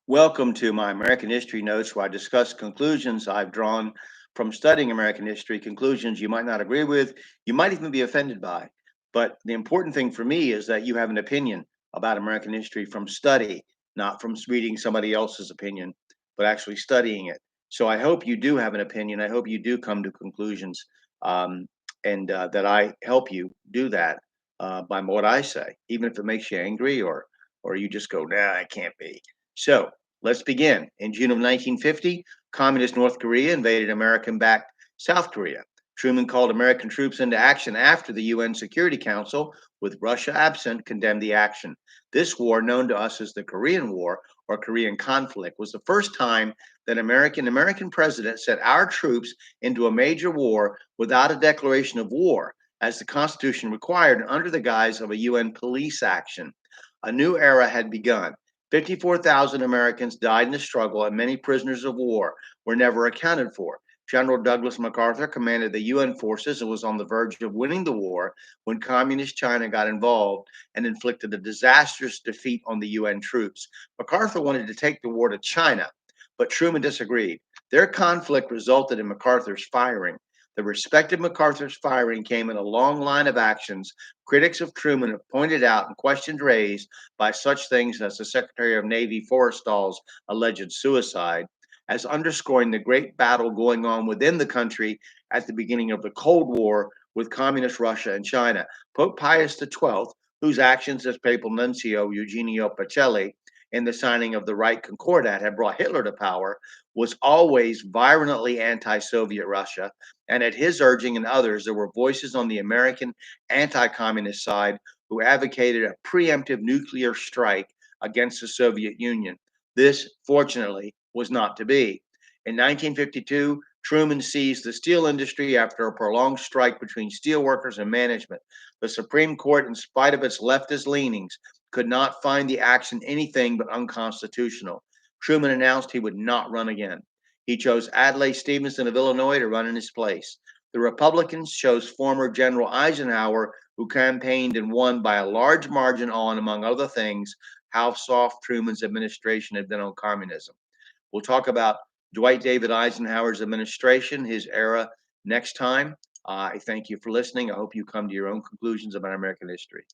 Welcome to my American History Notes, where I discuss conclusions I've drawn from studying American history, conclusions you might not agree with, you might even be offended by. But the important thing for me is that you have an opinion about American history from study, not from reading somebody else's opinion, but actually studying it. So I hope you do have an opinion. I hope you do come to conclusions, um, and that I help you do that by what I say, even if it makes you angry or you just go, nah, it can't be. So let's begin. In June of 1950, Communist North Korea invaded American backed South Korea. Truman called American troops into action after the UN Security Council, with Russia absent, condemned the action. This war, known to us as the Korean War or Korean conflict, was the first time that American president sent our troops into a major war without a declaration of war, as the Constitution required, under the guise of a UN police action. A new era had begun. 54,000 Americans died in the struggle, and many prisoners of war were never accounted for. General Douglas MacArthur commanded the UN forces and was on the verge of winning the war when Communist China got involved and inflicted a disastrous defeat on the UN troops. MacArthur wanted to take the war to China, but Truman disagreed. Their conflict resulted in MacArthur's firing. The respect of MacArthur's firing came in a long line of actions critics of Truman have pointed out and questions raised by such things as the Secretary of Navy Forrestal's alleged suicide, as underscoring the great battle going on within the country at the beginning of the Cold War with Communist Russia and China. Pope Pius XII, whose actions as papal nuncio Eugenio Pacelli in the signing of the Right Concordat had brought Hitler to power, was always virulently anti Soviet Russia. And at his urging and others, there were voices on the American anti communist side who advocated a preemptive nuclear strike against the Soviet Union. This, fortunately, was not to be. In 1952, Truman seized the steel industry after a prolonged strike between steelworkers and management. The Supreme Court, in spite of its leftist leanings, could not find the action anything but unconstitutional. Truman announced he would not run again. He chose Adlai Stevenson of Illinois to run in his place. The Republicans chose former General Eisenhower, who campaigned and won by a large margin on, among other things, how soft Truman's administration had been on communism. We'll talk about Dwight David Eisenhower's administration, his era, next time. I thank you for listening. I hope you come to your own conclusions about American history.